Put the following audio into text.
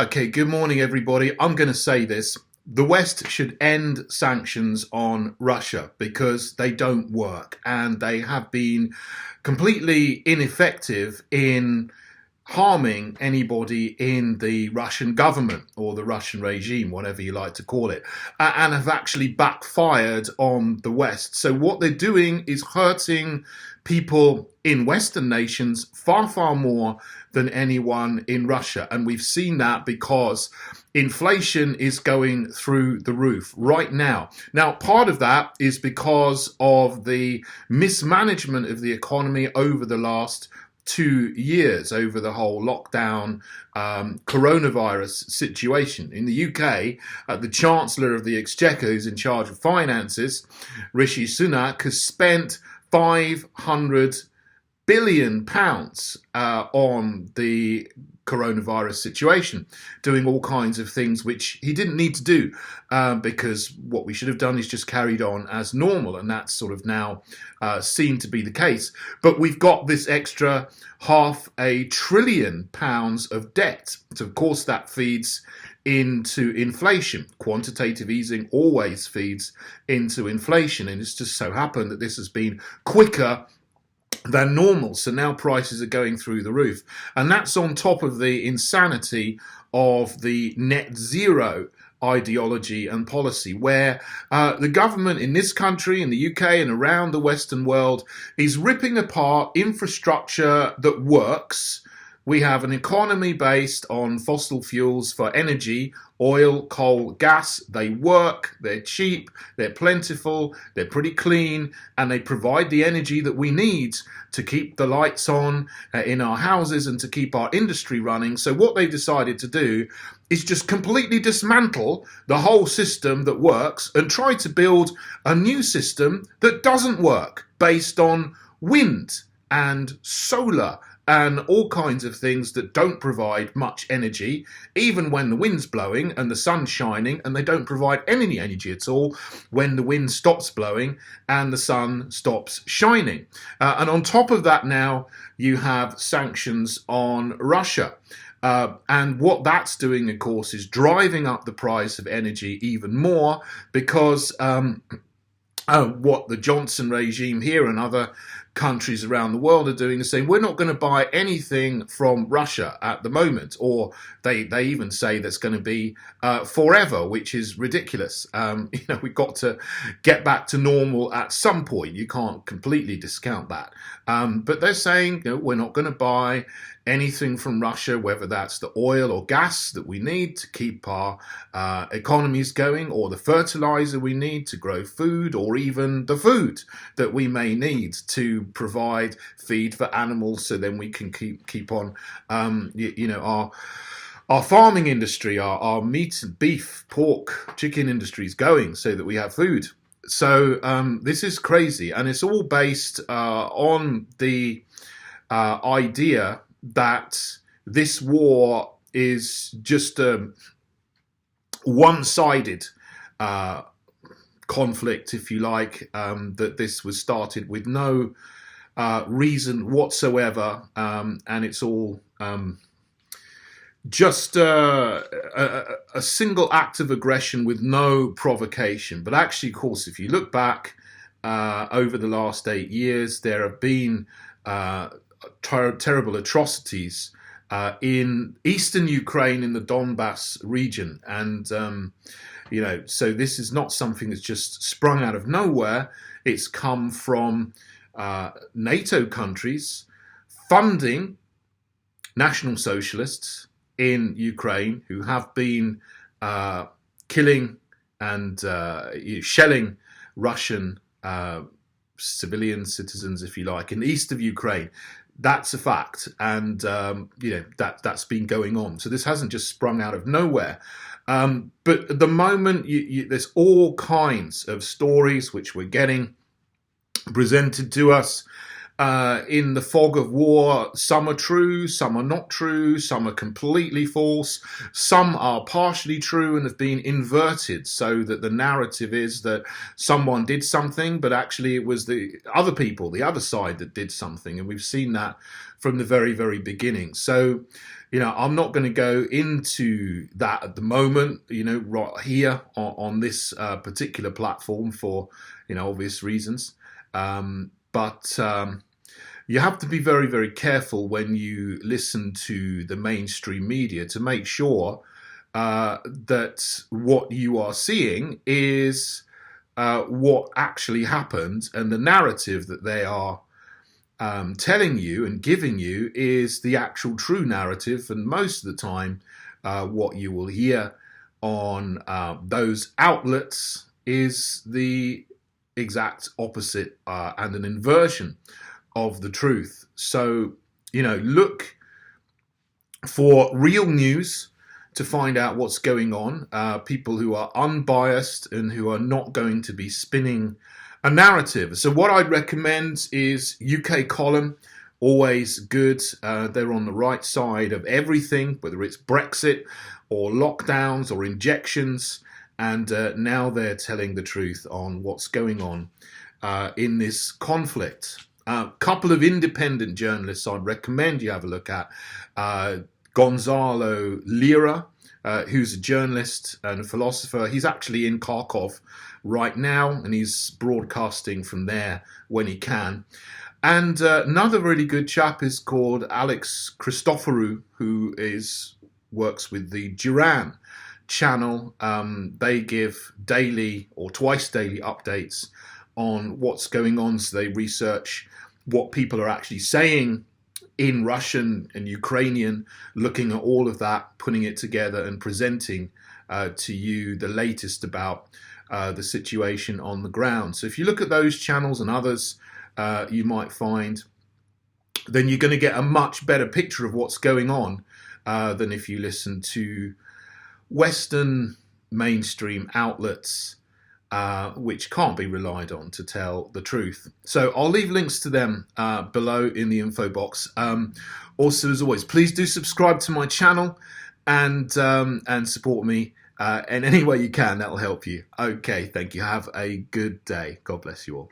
Okay, good morning, everybody. I'm going to say this. The West should end sanctions on Russia because they don't work and they have been completely ineffective in harming anybody in the Russian government or the Russian regime, whatever you like to call it, and have actually backfired on the West. So what they're doing is hurting people in Western nations far, far more than anyone in Russia. And we've seen that because inflation is going through the roof right now. Now, part of that is because of the mismanagement of the economy over the last 2 years, over the whole lockdown coronavirus situation. In the UK, the Chancellor of the Exchequer, who's in charge of finances, Rishi Sunak, has spent £500 billion on the coronavirus situation, doing all kinds of things which he didn't need to do, because what we should have done is just carried on as normal, and that's sort of now seen to be the case. But we've got this extra £500 billion of debt. So of course that feeds into inflation. Quantitative easing always feeds into inflation, and it's just so happened that this has been quicker than normal. So now prices are going through the roof. And that's on top of the insanity of the net zero ideology and policy, where the government in this country, in the UK and around the Western world is ripping apart infrastructure that works. We have an economy based on fossil fuels for energy, oil, coal, gas. They work, they're cheap, they're plentiful, they're pretty clean, and they provide the energy that we need to keep the lights on in our houses and to keep our industry running. So what they've decided to do is just completely dismantle the whole system that works and try to build a new system that doesn't work, based on wind and solar and all kinds of things that don't provide much energy, even when the wind's blowing and the sun's shining, and they don't provide any energy at all when the wind stops blowing and the sun stops shining. And on top of that now, you have sanctions on Russia. And what that's doing, of course, is driving up the price of energy even more, because what the Johnson regime here and other countries around the world are doing is saying, we're not going to buy anything from Russia at the moment, or they even say that's going to be forever, which is ridiculous. We've got to get back to normal at some point. You can't completely discount that. But they're saying, we're not going to buy anything from Russia, whether that's the oil or gas that we need to keep our economies going, or the fertilizer we need to grow food, or even the food that we may need to provide feed for animals, so then we can keep on our farming industry, our meat, beef, pork, chicken industries going, so that we have food. So this is crazy, and it's all based on the idea that this war is just a one-sided conflict, if you like, that this was started with no reason whatsoever, and it's all just a single act of aggression with no provocation. But actually, of course, if you look back over the last 8 years, there have been terrible atrocities in eastern Ukraine, in the Donbass region. And, so this is not something that's just sprung out of nowhere. It's come from NATO countries funding National Socialists in Ukraine, who have been killing and shelling Russian civilian citizens, if you like, in the east of Ukraine. That's a fact, and that's been going on. So this hasn't just sprung out of nowhere. But at the moment, there's all kinds of stories which we're getting presented to us in the fog of war. Some are true, some are not true, some are completely false, some are partially true and have been inverted, so that the narrative is that someone did something, but actually it was the other people, the other side, that did something. And we've seen that from the very, very beginning. So I'm not going to go into that at the moment, right here on this particular platform for, obvious reasons. But you have to be very, very careful when you listen to the mainstream media to make sure that what you are seeing is what actually happened, and the narrative that they are telling you and giving you is the actual true narrative. And most of the time, what you will hear on those outlets is the exact opposite and an inversion of the truth. So, look for real news to find out what's going on, people who are unbiased and who are not going to be spinning a narrative. So what I'd recommend is UK Column, always good. They're on the right side of everything, whether it's Brexit or lockdowns or injections, and now they're telling the truth on what's going on in this conflict. A couple of independent journalists I'd recommend you have a look at. Gonzalo Lira, who's a journalist and a philosopher. He's actually in Kharkov right now, and he's broadcasting from there when he can. And another really good chap is called Alex Christoforou, who works with the Duran channel. They give daily or twice daily updates on what's going on. So they research what people are actually saying in Russian and Ukrainian, looking at all of that, putting it together and presenting to you the latest about the situation on the ground. So if you look at those channels and others you might find, then you're going to get a much better picture of what's going on than if you listen to Western mainstream outlets, which can't be relied on to tell the truth. So I'll leave links to them below in the info box. Also, as always, please do subscribe to my channel and support me in any way you can. That'll help you. Okay, thank you. Have a good day. God bless you all.